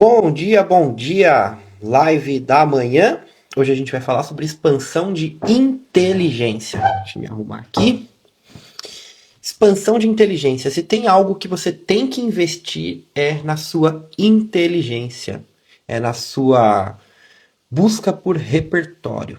Bom dia, live da manhã. Hoje a gente vai falar sobre expansão de inteligência. Deixa eu me arrumar aqui. Expansão de inteligência. Se tem algo que você tem que investir é na sua inteligência, é na sua busca por repertório.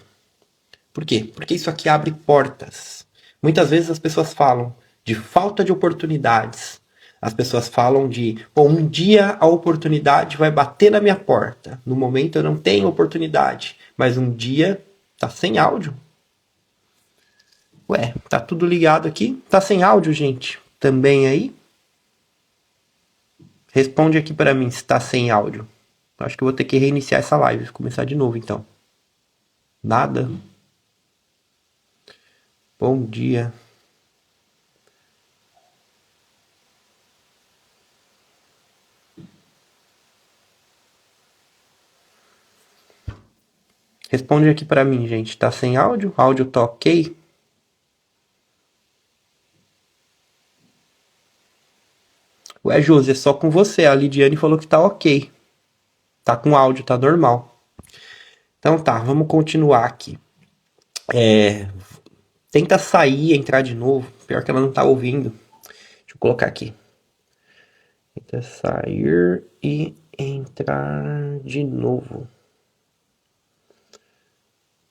Por quê? Porque isso aqui abre portas. Muitas vezes as pessoas falam de falta de oportunidades. As pessoas falam de, bom, um dia a oportunidade vai bater na minha porta. No momento eu não tenho oportunidade, mas um dia tá sem áudio. Ué, tá tudo ligado aqui? Tá sem áudio, gente? Também aí? Responde aqui para mim se tá sem áudio. Acho que eu vou ter que reiniciar essa live, começar de novo então. Nada? Bom dia. Responde aqui pra mim, gente. Tá sem áudio? Áudio tá ok? Ué, Josi, é só com você. A Lidiane falou que tá ok. Tá com áudio, tá normal. Então tá, vamos continuar aqui. Tenta sair, entrar de novo. Pior que ela não tá ouvindo. Deixa eu colocar aqui. Tenta sair e entrar de novo.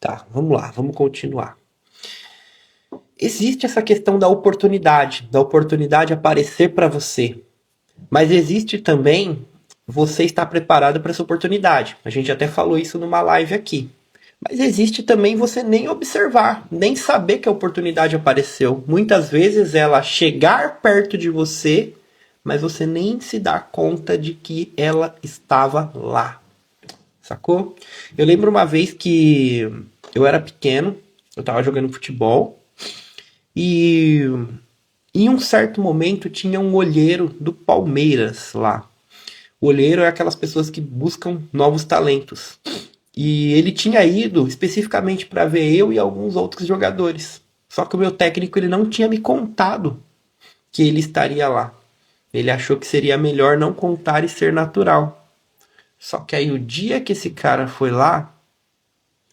Tá, vamos lá, vamos continuar. Existe essa questão da oportunidade aparecer para você. Mas existe também você estar preparado para essa oportunidade. A gente até falou isso numa live aqui. Mas existe também você nem observar, nem saber que a oportunidade apareceu. Muitas vezes ela chegar perto de você, mas você nem se dá conta de que ela estava lá. Sacou? Eu lembro uma vez que eu era pequeno, eu tava jogando futebol e em um certo momento tinha um olheiro do Palmeiras lá. O olheiro é aquelas pessoas que buscam novos talentos. E ele tinha ido especificamente para ver eu e alguns outros jogadores. Só que o meu técnico ele não tinha me contado que ele estaria lá. Ele achou que seria melhor não contar e ser natural. Só que aí o dia que esse cara foi lá,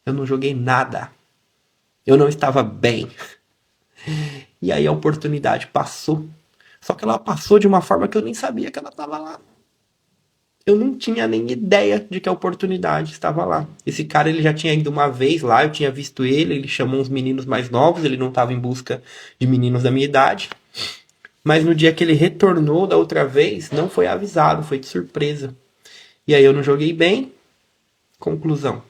eu não joguei nada. Eu não estava bem. E aí a oportunidade passou. Só que ela passou de uma forma que eu nem sabia que ela estava lá. Eu não tinha nem ideia de que a oportunidade estava lá. Esse cara ele já tinha ido uma vez lá, eu tinha visto ele, ele chamou uns meninos mais novos, ele não estava em busca de meninos da minha idade. Mas no dia que ele retornou da outra vez, não foi avisado, foi de surpresa. E aí eu não joguei bem. Conclusão.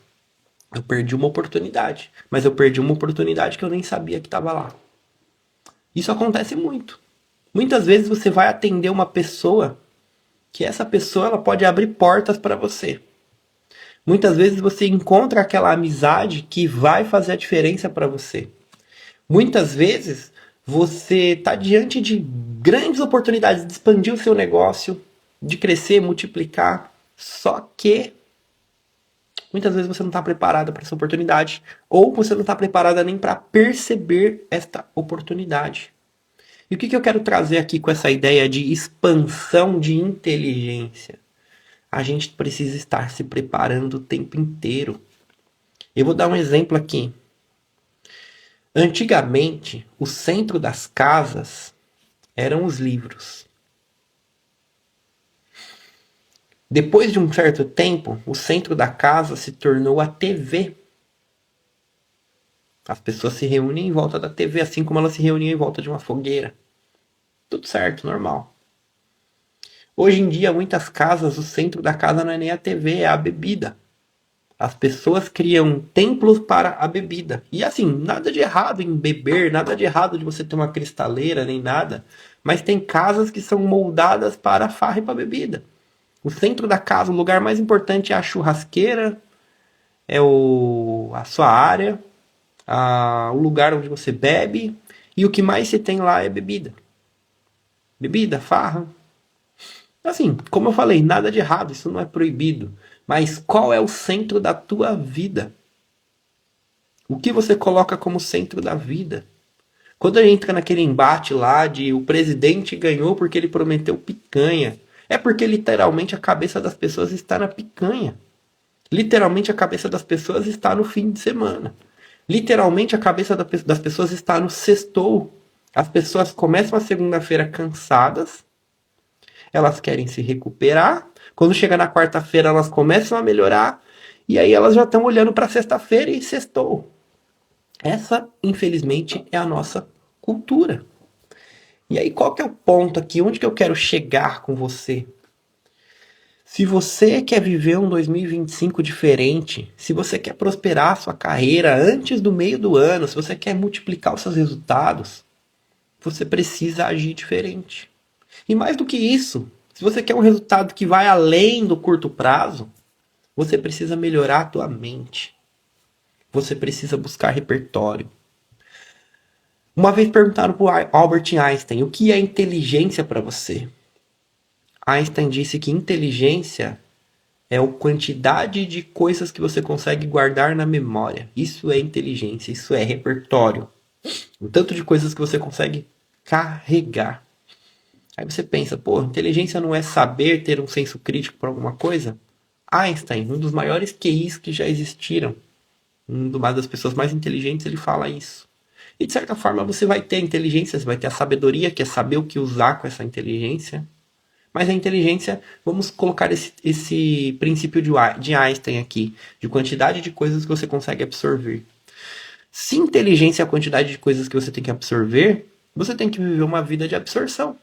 Eu perdi uma oportunidade. Mas eu perdi uma oportunidade que eu nem sabia que estava lá. Isso acontece muito. Muitas vezes você vai atender uma pessoa que essa pessoa ela pode abrir portas para você. Muitas vezes você encontra aquela amizade que vai fazer a diferença para você. Muitas vezes você está diante de grandes oportunidades de expandir o seu negócio, de crescer, multiplicar, só que muitas vezes você não está preparado para essa oportunidade ou você não está preparada nem para perceber esta oportunidade. E o que eu quero trazer aqui com essa ideia de expansão de inteligência? A gente precisa estar se preparando o tempo inteiro. Eu vou dar um exemplo aqui. Antigamente, o centro das casas eram os livros. Depois de um certo tempo, o centro da casa se tornou a TV. As pessoas se reúnem em volta da TV, assim como elas se reuniam em volta de uma fogueira. Tudo certo, normal. Hoje em dia, muitas casas, o centro da casa não é nem a TV, é a bebida. As pessoas criam templos para a bebida. E assim, nada de errado em beber, nada de errado de você ter uma cristaleira, nem nada. Mas tem casas que são moldadas para a farra e para a bebida. O centro da casa, o lugar mais importante é a churrasqueira, é a sua área, o lugar onde você bebe. E o que mais se tem lá é bebida. Bebida, farra. Assim, como eu falei, nada de errado, isso não é proibido. Mas qual é o centro da tua vida? O que você coloca como centro da vida? Quando a gente entra naquele embate lá de o presidente ganhou porque ele prometeu picanha. É porque literalmente a cabeça das pessoas está na picanha. Literalmente a cabeça das pessoas está no fim de semana. Literalmente a cabeça das pessoas está no sextou. As pessoas começam a segunda-feira cansadas, elas querem se recuperar. Quando chega na quarta-feira, elas começam a melhorar. E aí elas já estão olhando para sexta-feira e sextou. Essa, infelizmente, é a nossa cultura. E aí, qual que é o ponto aqui? Onde que eu quero chegar com você? Se você quer viver um 2025 diferente, se você quer prosperar a sua carreira antes do meio do ano, se você quer multiplicar os seus resultados, você precisa agir diferente. E mais do que isso, se você quer um resultado que vai além do curto prazo, você precisa melhorar a tua mente. Você precisa buscar repertório. Uma vez perguntaram para Albert Einstein o que é inteligência para você. Einstein disse que inteligência é a quantidade de coisas que você consegue guardar na memória. Isso é inteligência, isso é repertório. O tanto de coisas que você consegue carregar. Aí você pensa, pô, inteligência não é saber ter um senso crítico para alguma coisa? Einstein, um dos maiores QIs que já existiram, uma das pessoas mais inteligentes, ele fala isso. E de certa forma você vai ter a inteligência, você vai ter a sabedoria, que é saber o que usar com essa inteligência. Mas a inteligência, vamos colocar esse princípio de Einstein aqui, de quantidade de coisas que você consegue absorver. Se inteligência é a quantidade de coisas que você tem que absorver, você tem que viver uma vida de absorção.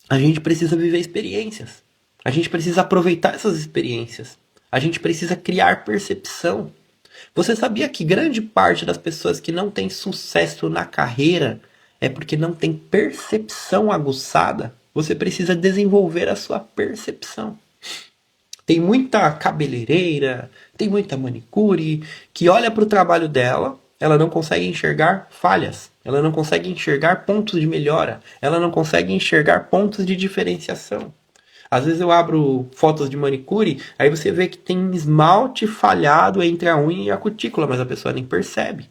A gente precisa viver experiências. A gente precisa aproveitar essas experiências. A gente precisa criar percepção. Você sabia que grande parte das pessoas que não têm sucesso na carreira é porque não tem percepção aguçada? Você precisa desenvolver a sua percepção. Tem muita cabeleireira, tem muita manicure que olha para o trabalho dela, ela não consegue enxergar falhas, ela não consegue enxergar pontos de melhora, ela não consegue enxergar pontos de diferenciação. Às vezes eu abro fotos de manicure, aí você vê que tem esmalte falhado entre a unha e a cutícula, mas a pessoa nem percebe.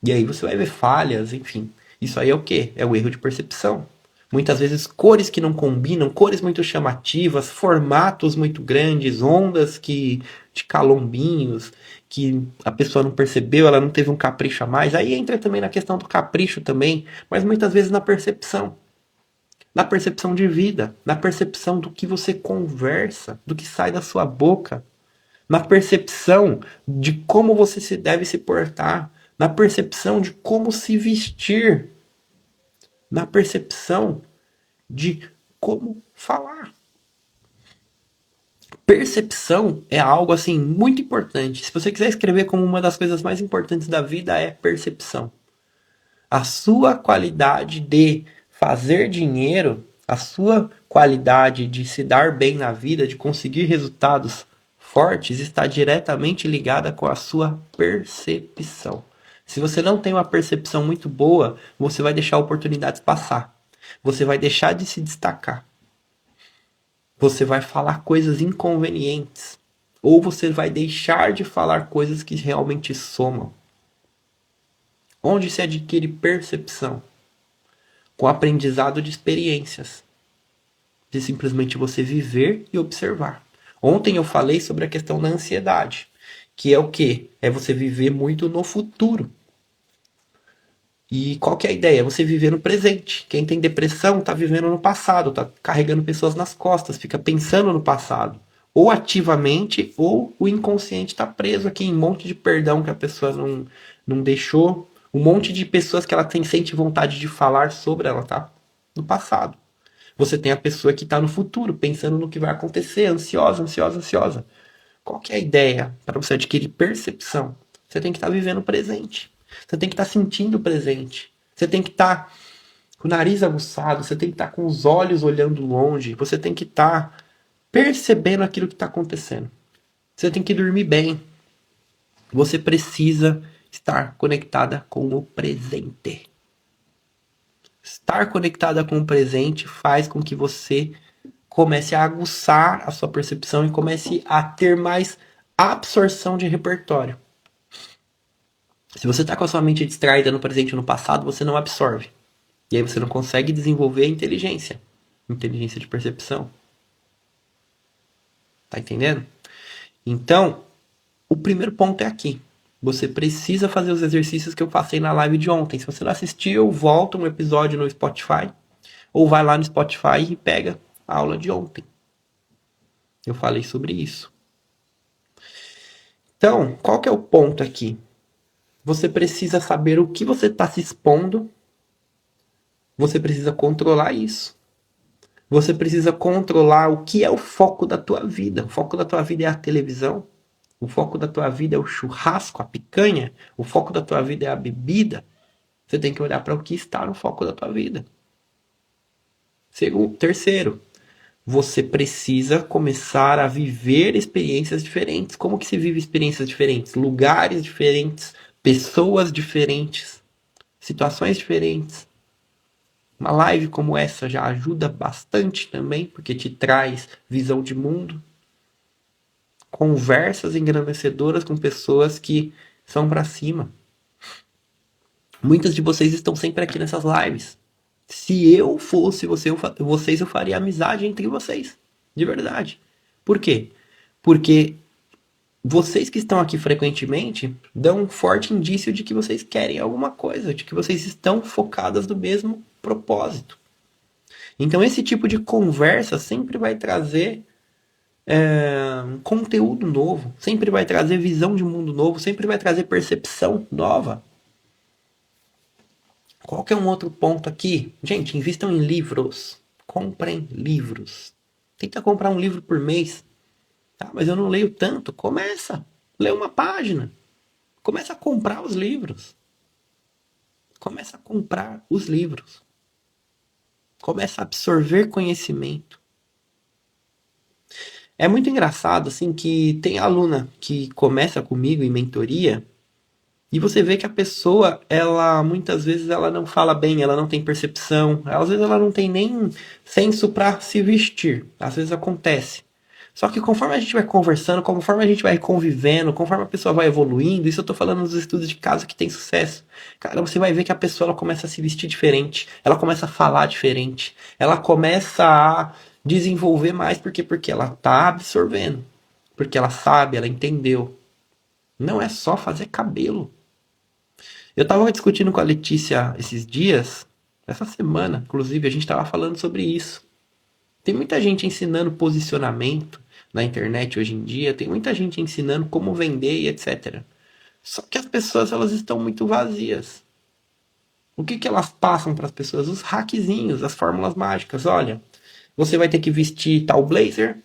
E aí você vai ver falhas, enfim. Isso aí é o quê? É o erro de percepção. Muitas vezes cores que não combinam, cores muito chamativas, formatos muito grandes, ondas que de calombinhos, que a pessoa não percebeu, ela não teve um capricho a mais. Aí entra também na questão do capricho também, mas muitas vezes na percepção. Na percepção de vida, na percepção do que você conversa, do que sai da sua boca, na percepção de como você se deve se portar, na percepção de como se vestir, na percepção de como falar. Percepção é algo assim muito importante. Se você quiser escrever como uma das coisas mais importantes da vida é percepção. A sua qualidade de fazer dinheiro, a sua qualidade de se dar bem na vida, de conseguir resultados fortes, está diretamente ligada com a sua percepção. Se você não tem uma percepção muito boa, você vai deixar oportunidades passar. Você vai deixar de se destacar. Você vai falar coisas inconvenientes. Ou você vai deixar de falar coisas que realmente somam. Onde se adquire percepção? Com aprendizado de experiências. De simplesmente você viver e observar. Ontem eu falei sobre a questão da ansiedade. Que é o quê? É você viver muito no futuro. E qual que é a ideia? Você viver no presente. Quem tem depressão está vivendo no passado, está carregando pessoas nas costas, fica pensando no passado. Ou ativamente, ou o inconsciente está preso aqui em um monte de perdão que a pessoa não deixou. Um monte de pessoas que ela sente vontade de falar sobre ela, tá? No passado. Você tem a pessoa que está no futuro, pensando no que vai acontecer, ansiosa, ansiosa, ansiosa. Qual que é a ideia para você adquirir percepção? Você tem que estar vivendo o presente. Você tem que estar sentindo o presente. Você tem que estar com o nariz aguçado. Você tem que estar com os olhos olhando longe. Você tem que estar percebendo aquilo que está acontecendo. Você tem que dormir bem. Você precisa estar conectada com o presente. Estar conectada com o presente faz com que você comece a aguçar a sua percepção e comece a ter mais absorção de repertório. Se você está com a sua mente distraída no presente e no passado, você não absorve. E aí você não consegue desenvolver a inteligência. inteligência de percepção. Tá entendendo? Então, o primeiro ponto é aqui. Você precisa fazer os exercícios que eu passei na live de ontem. Se você não assistiu, volta um episódio no Spotify. Ou vai lá no Spotify e pega a aula de ontem. Eu falei sobre isso. Então, qual que é o ponto aqui? Você precisa saber o que você está se expondo. Você precisa controlar isso. Você precisa controlar o que é o foco da tua vida. O foco da tua vida é a televisão. O foco da tua vida é o churrasco, a picanha. O foco da tua vida é a bebida. Você tem que olhar para o que está no foco da tua vida. Terceiro, você precisa começar a viver experiências diferentes. Como que se vive experiências diferentes? Lugares diferentes, pessoas diferentes, situações diferentes. Uma live como essa já ajuda bastante também, porque te traz visão de mundo. Conversas engrandecedoras com pessoas que são pra cima. Muitas de vocês estão sempre aqui nessas lives. Se eu fosse vocês, eu faria amizade entre vocês. De verdade. Por quê? Porque vocês que estão aqui frequentemente dão um forte indício de que vocês querem alguma coisa, de que vocês estão focadas no mesmo propósito. Então esse tipo de conversa sempre vai trazer conteúdo novo, sempre vai trazer visão de mundo novo, sempre vai trazer percepção nova. Qual que é um outro ponto aqui? Gente, invistam em livros. Comprem livros. Tenta comprar um livro por mês. Tá, mas eu não leio tanto. Começa. Lê uma página. Começa a comprar os livros. Começa a comprar os livros. Começa a absorver conhecimento. É muito engraçado, assim, que tem aluna que começa comigo em mentoria e você vê que a pessoa, ela muitas vezes ela não fala bem, ela não tem percepção, às vezes ela não tem nem senso para se vestir. Às vezes acontece. Só que conforme a gente vai conversando, conforme a gente vai convivendo, conforme a pessoa vai evoluindo, isso eu tô falando nos estudos de caso que tem sucesso. Cara, você vai ver que a pessoa ela começa a se vestir diferente, ela começa a falar diferente, ela começa a desenvolver mais, porque ela tá absorvendo, porque ela sabe, ela entendeu. Não é só fazer cabelo. Eu tava discutindo com a Letícia esses dias, essa semana, inclusive, a gente tava falando sobre isso. Tem muita gente ensinando posicionamento na internet hoje em dia, tem muita gente ensinando como vender e etc. Só que as pessoas elas estão muito vazias. O que elas passam para as pessoas? Os hackzinhos, as fórmulas mágicas. Olha, você vai ter que vestir tal blazer,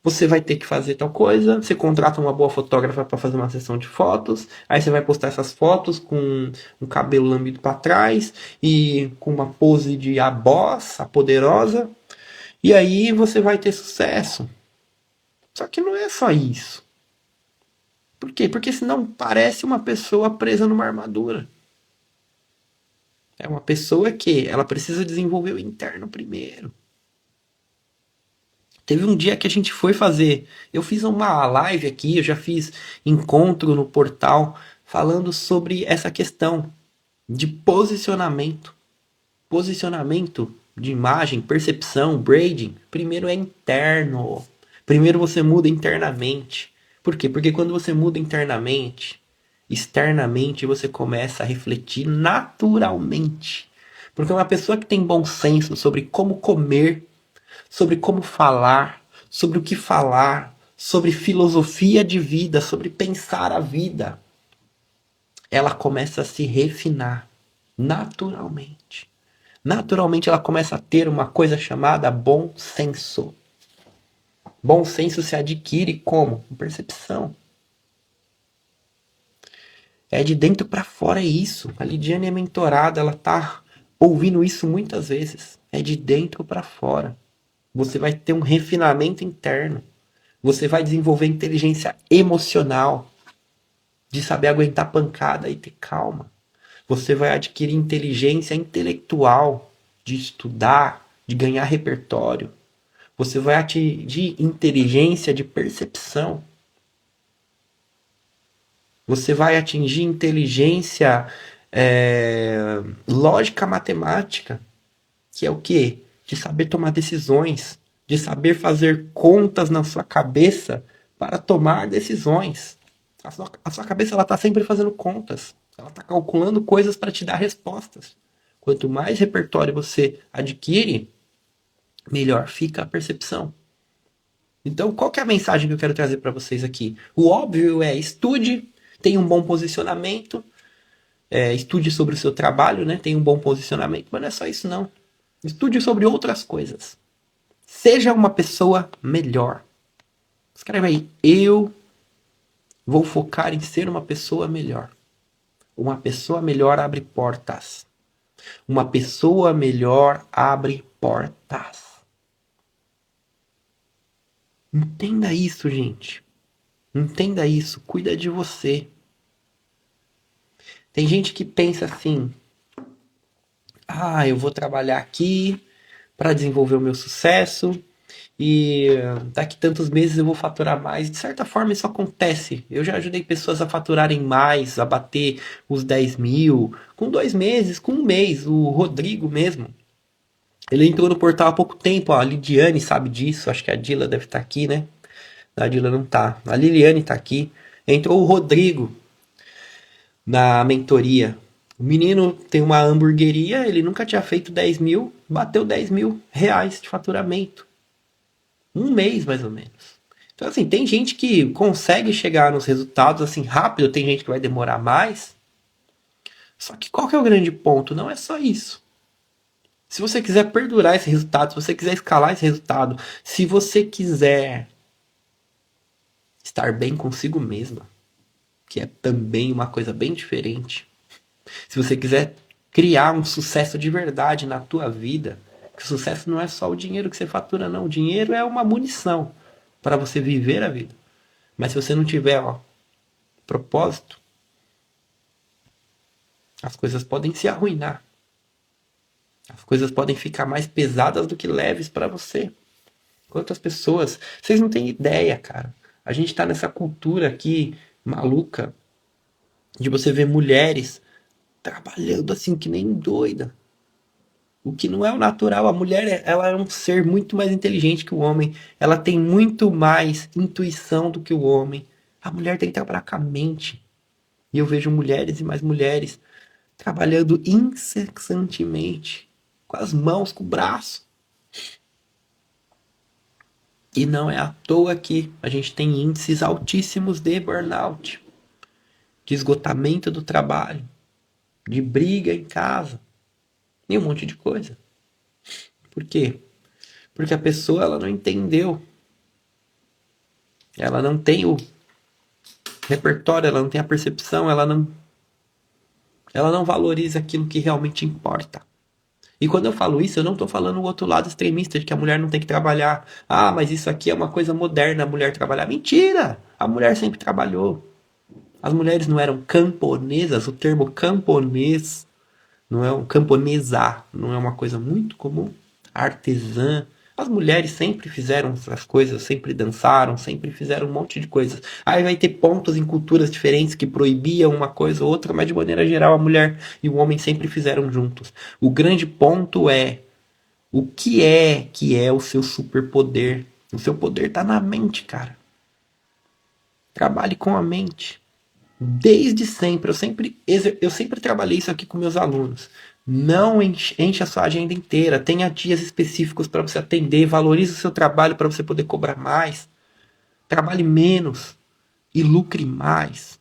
você vai ter que fazer tal coisa, você contrata uma boa fotógrafa para fazer uma sessão de fotos, aí você vai postar essas fotos com um cabelo lambido para trás e com uma pose de a boss, a poderosa, e aí você vai ter sucesso. Só que não é só isso. Por quê? Porque senão parece uma pessoa presa numa armadura. É uma pessoa que ela precisa desenvolver o interno primeiro. Teve um dia que a gente foi fazer. Eu fiz uma live aqui, eu já fiz encontro no portal falando sobre essa questão de posicionamento. Posicionamento de imagem, percepção, braiding. Primeiro é interno. Primeiro você muda internamente. Por quê? Porque quando você muda internamente, externamente você começa a refletir naturalmente. Porque uma pessoa que tem bom senso sobre como comer, sobre como falar, sobre o que falar, sobre filosofia de vida, sobre pensar a vida, ela começa a se refinar naturalmente. Naturalmente ela começa a ter uma coisa chamada bom senso. Bom senso se adquire como? Com percepção. É de dentro para fora é isso. A Lidiane é mentorada, ela tá ouvindo isso muitas vezes. É de dentro para fora. Você vai ter um refinamento interno. Você vai desenvolver inteligência emocional, de saber aguentar pancada e ter calma. Você vai adquirir inteligência intelectual, de estudar, de ganhar repertório. Você vai atingir inteligência de percepção. Você vai atingir inteligência lógica matemática, que é o quê? de saber tomar decisões, de saber fazer contas na sua cabeça para tomar decisões. A sua cabeça ela está sempre fazendo contas, ela está calculando coisas para te dar respostas. Quanto mais repertório você adquire, melhor fica a percepção. Então, qual que é a mensagem que eu quero trazer para vocês aqui? O óbvio é estude, tenha um bom posicionamento, estude sobre o seu trabalho, né? Tenha um bom posicionamento, mas não é só isso não. Estude sobre outras coisas. Seja uma pessoa melhor. Escreve aí, eu vou focar em ser uma pessoa melhor. Uma pessoa melhor abre portas. Uma pessoa melhor abre portas. Entenda isso, gente. Entenda isso. Cuida de você. Tem gente que pensa assim: ah, eu vou trabalhar aqui para desenvolver o meu sucesso e daqui tantos meses eu vou faturar mais. De certa forma, isso acontece. Eu já ajudei pessoas a faturarem mais, a bater os 10 mil, com 2 meses, com um mês. O Rodrigo mesmo. Ele entrou no portal há pouco tempo, ó, a Lidiane sabe disso, acho que a Dila deve estar aqui, né? A Dila não tá. A Liliane tá aqui. Entrou o Rodrigo na mentoria. O menino tem uma hamburgueria, ele nunca tinha feito 10 mil, bateu 10 mil reais de faturamento. Um mês, mais ou menos. Então, assim, tem gente que consegue chegar nos resultados assim rápido, tem gente que vai demorar mais. Só que qual que é o grande ponto? Não é só isso. Se você quiser perdurar esse resultado, se você quiser escalar esse resultado, se você quiser estar bem consigo mesma, que é também uma coisa bem diferente. Se você quiser criar um sucesso de verdade na tua vida, que o sucesso não é só o dinheiro que você fatura, não. O dinheiro é uma munição para você viver a vida. Mas se você não tiver, propósito, as coisas podem se arruinar. As coisas podem ficar mais pesadas do que leves para você. Quantas pessoas, vocês não têm ideia, cara. A gente tá nessa cultura aqui maluca de você ver mulheres trabalhando assim que nem doida. O que não é o natural. A mulher, ela é um ser muito mais inteligente que o homem. Ela tem muito mais intuição do que o homem. A mulher tem que trabalhar com a mente. E eu vejo mulheres e mais mulheres trabalhando incessantemente, com as mãos, com o braço. E não é à toa que a gente tem índices altíssimos de burnout, de esgotamento do trabalho, de briga em casa e um monte de coisa. Por quê? Porque a pessoa ela não entendeu. Ela não tem o repertório, ela não tem a percepção, ela não valoriza aquilo que realmente importa. E quando eu falo isso, eu não estou falando o outro lado extremista de que a mulher não tem que trabalhar. Ah, mas isso aqui é uma coisa moderna, a mulher trabalhar. Mentira! A mulher sempre trabalhou. As mulheres não eram camponesas, o termo camponês não é um camponesar, não é uma coisa muito comum. Artesã. As mulheres sempre fizeram essas coisas, sempre dançaram, sempre fizeram um monte de coisas. Aí vai ter pontos em culturas diferentes que proibiam uma coisa ou outra, mas de maneira geral a mulher e o homem sempre fizeram juntos. O grande ponto é o que é o seu superpoder. O seu poder está na mente, cara. Trabalhe com a mente. Desde sempre, eu sempre trabalhei isso aqui com meus alunos. Não enche a sua agenda inteira. Tenha dias específicos para você atender. Valorize o seu trabalho para você poder cobrar mais. Trabalhe menos e lucre mais.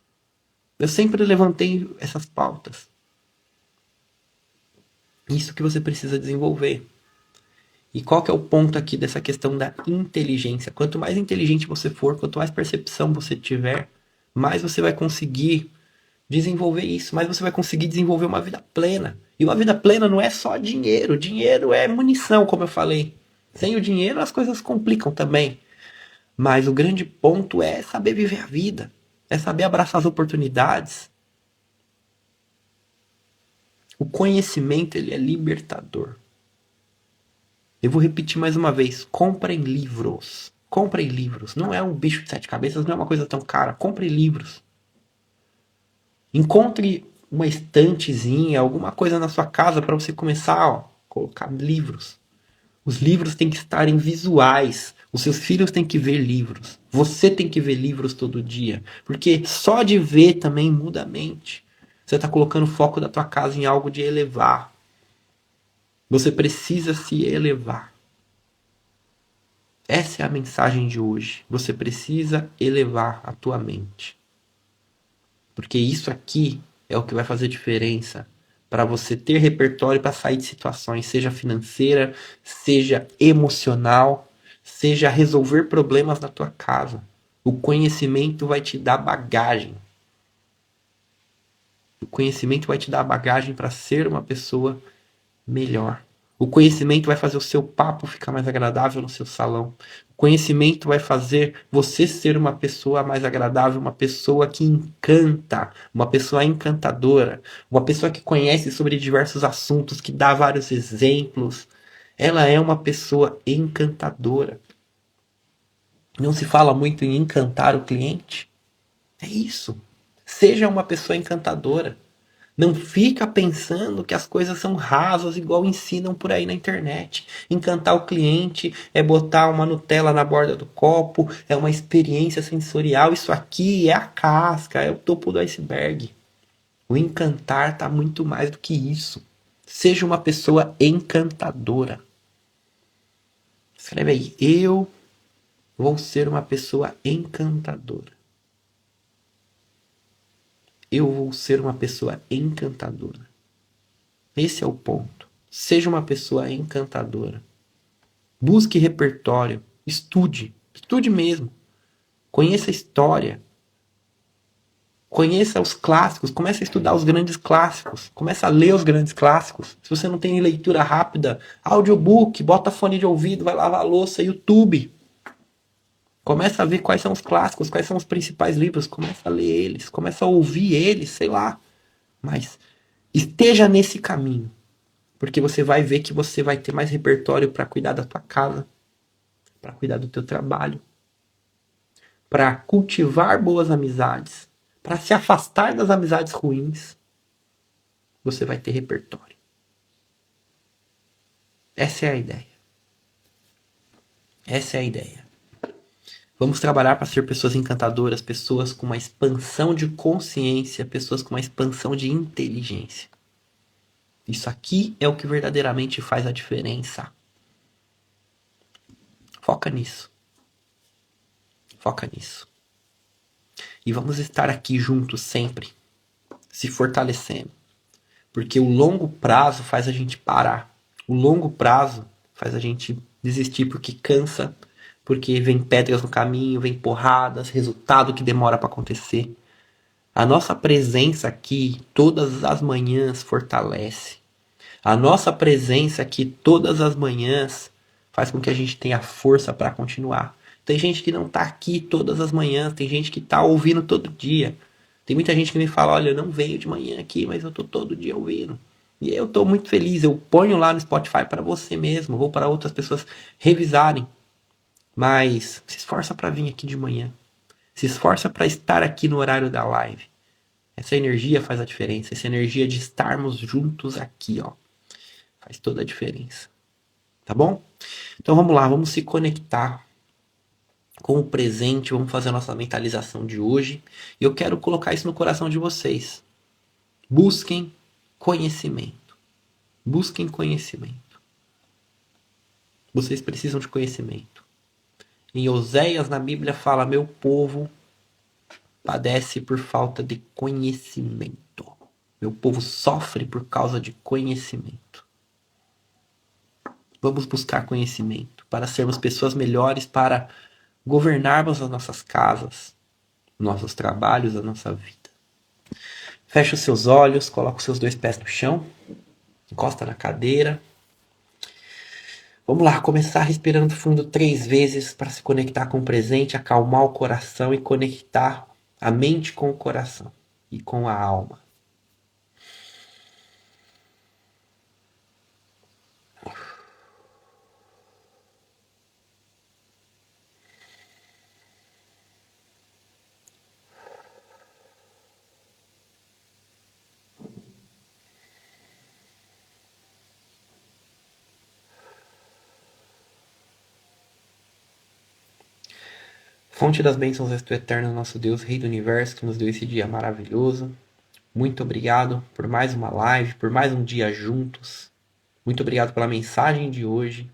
Eu sempre levantei essas pautas. Isso que você precisa desenvolver. E qual que é o ponto aqui dessa questão da inteligência? Quanto mais inteligente você for, quanto mais percepção você tiver, mais você vai conseguir desenvolver isso, mais você vai conseguir desenvolver uma vida plena. E uma vida plena não é só dinheiro. Dinheiro é munição, como eu falei. Sem o dinheiro as coisas complicam também. Mas o grande ponto é saber viver a vida. É saber abraçar as oportunidades. O conhecimento, ele é libertador. Eu vou repetir mais uma vez. Comprem livros. Comprem livros. Não é um bicho de sete cabeças, não é uma coisa tão cara. Comprem livros. Encontre uma estantezinha, alguma coisa na sua casa para você começar a colocar livros. Os livros têm que estarem visuais. Os seus filhos têm que ver livros. Você tem que ver livros todo dia. Porque só de ver também muda a mente. Você está colocando o foco da tua casa em algo de elevar. Você precisa se elevar. Essa é a mensagem de hoje. Você precisa elevar a tua mente. Porque isso aqui é o que vai fazer diferença para você ter repertório para sair de situações, seja financeira, seja emocional, seja resolver problemas na tua casa. O conhecimento vai te dar bagagem. O conhecimento vai te dar bagagem para ser uma pessoa melhor. O conhecimento vai fazer o seu papo ficar mais agradável no seu salão. O conhecimento vai fazer você ser uma pessoa mais agradável, uma pessoa que encanta, uma pessoa encantadora, uma pessoa que conhece sobre diversos assuntos, que dá vários exemplos. Ela é uma pessoa encantadora. Não se fala muito em encantar o cliente? É isso. Seja uma pessoa encantadora. Não fica pensando que as coisas são rasas igual ensinam por aí na internet. Encantar o cliente é botar uma Nutella na borda do copo, é uma experiência sensorial. Isso aqui é a casca, é o topo do iceberg. O encantar está muito mais do que isso. Seja uma pessoa encantadora. Escreve aí, eu vou ser uma pessoa encantadora. Eu vou ser uma pessoa encantadora. Esse é o ponto. Seja uma pessoa encantadora. Busque repertório. Estude. Estude mesmo. Conheça a história. Conheça os clássicos. Comece a estudar os grandes clássicos. Comece a ler os grandes clássicos. Se você não tem leitura rápida, audiobook, bota fone de ouvido, vai lavar a louça, YouTube. Começa a ver quais são os clássicos, quais são os principais livros. Começa a ler eles. Começa a ouvir eles, sei lá. Mas esteja nesse caminho. Porque você vai ver que você vai ter mais repertório para cuidar da tua casa, para cuidar do teu trabalho, para cultivar boas amizades, para se afastar das amizades ruins. Você vai ter repertório. Essa é a ideia. Essa é a ideia. Vamos trabalhar para ser pessoas encantadoras, pessoas com uma expansão de consciência, pessoas com uma expansão de inteligência. Isso aqui é o que verdadeiramente faz a diferença. Foca nisso. Foca nisso. E vamos estar aqui juntos sempre, se fortalecendo. Porque o longo prazo faz a gente parar. O longo prazo faz a gente desistir porque cansa, porque vem pedras no caminho, vem porradas, resultado que demora para acontecer. A nossa presença aqui todas as manhãs fortalece. A nossa presença aqui todas as manhãs faz com que a gente tenha força para continuar. Tem gente que não tá aqui todas as manhãs, tem gente que tá ouvindo todo dia. Tem muita gente que me fala, olha, eu não venho de manhã aqui, mas eu tô todo dia ouvindo. E eu tô muito feliz, eu ponho lá no Spotify para você mesmo, vou para outras pessoas revisarem. Mas se esforça para vir aqui de manhã. Se esforça para estar aqui no horário da live. Essa energia faz a diferença, essa energia de estarmos juntos aqui, ó. Faz toda a diferença. Tá bom? Então vamos lá, vamos se conectar com o presente, vamos fazer a nossa mentalização de hoje. E eu quero colocar isso no coração de vocês. Busquem conhecimento. Busquem conhecimento. Vocês precisam de conhecimento. Em Oséias, na Bíblia, fala: meu povo padece por falta de conhecimento. Meu povo sofre por causa de conhecimento. Vamos buscar conhecimento para sermos pessoas melhores, para governarmos as nossas casas, nossos trabalhos, a nossa vida. Fecha os seus olhos, coloca os seus dois pés no chão, encosta na cadeira. Vamos lá, começar respirando fundo 3 vezes para se conectar com o presente, acalmar o coração e conectar a mente com o coração e com a alma. Fonte das bênçãos és tu eterno, nosso Deus, Rei do Universo, que nos deu esse dia maravilhoso. Muito obrigado por mais uma live, por mais um dia juntos. Muito obrigado pela mensagem de hoje.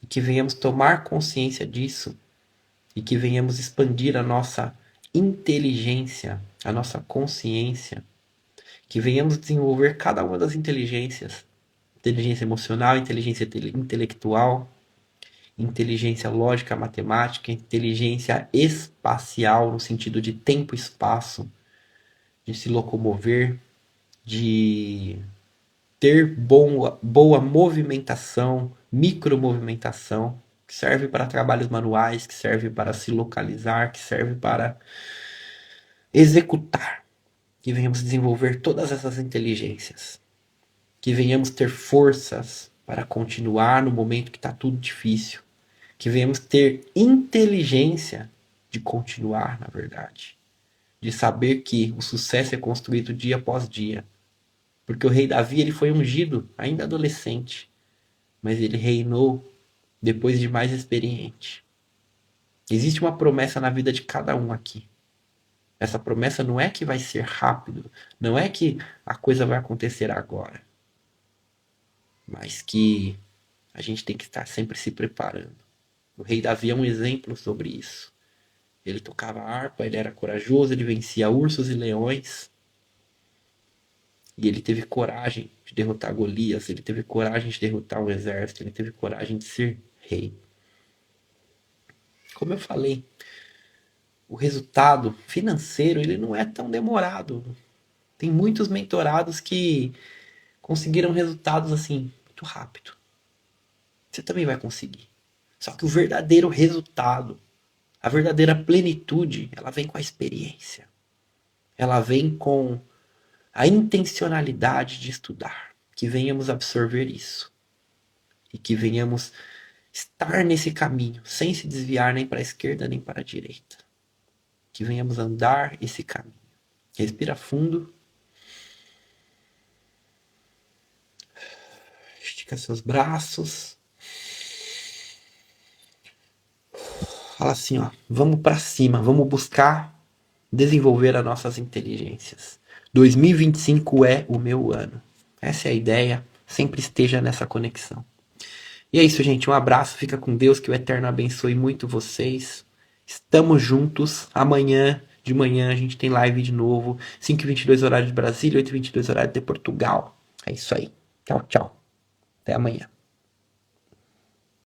E que venhamos tomar consciência disso e que venhamos expandir a nossa inteligência, a nossa consciência, que venhamos desenvolver cada uma das inteligências, inteligência emocional, inteligência intelectual, inteligência lógica, matemática, inteligência espacial, no sentido de tempo e espaço, de se locomover, de ter boa movimentação, micromovimentação, que serve para trabalhos manuais, que serve para se localizar, que serve para executar. Que venhamos desenvolver todas essas inteligências. Que venhamos ter forças para continuar no momento que está tudo difícil. Que venhamos ter inteligência de continuar, na verdade. De saber que o sucesso é construído dia após dia. Porque o rei Davi ele foi ungido ainda adolescente, mas ele reinou depois de mais experiente. Existe uma promessa na vida de cada um aqui. Essa promessa não é que vai ser rápido, não é que a coisa vai acontecer agora, mas que a gente tem que estar sempre se preparando. O rei Davi é um exemplo sobre isso. Ele tocava harpa, ele era corajoso, ele vencia ursos e leões. E ele teve coragem de derrotar Golias, ele teve coragem de derrotar um exército, ele teve coragem de ser rei. Como eu falei, o resultado financeiro ele não é tão demorado. Tem muitos mentorados que conseguiram resultados assim, muito rápido. Você também vai conseguir. Só que o verdadeiro resultado, a verdadeira plenitude, ela vem com a experiência. Ela vem com a intencionalidade de estudar. Que venhamos absorver isso. E que venhamos estar nesse caminho, sem se desviar nem para a esquerda nem para a direita. Que venhamos andar esse caminho. Respira fundo. Estica seus braços. Fala assim, ó, vamos para cima, vamos buscar desenvolver as nossas inteligências. 2025 é o meu ano. Essa é a ideia, sempre esteja nessa conexão. E é isso, gente, um abraço, fica com Deus, que o Eterno abençoe muito vocês. Estamos juntos, amanhã de manhã a gente tem live de novo, 5h22 horário de Brasília, 8h22 horário de Portugal. É isso aí, tchau, tchau, até amanhã.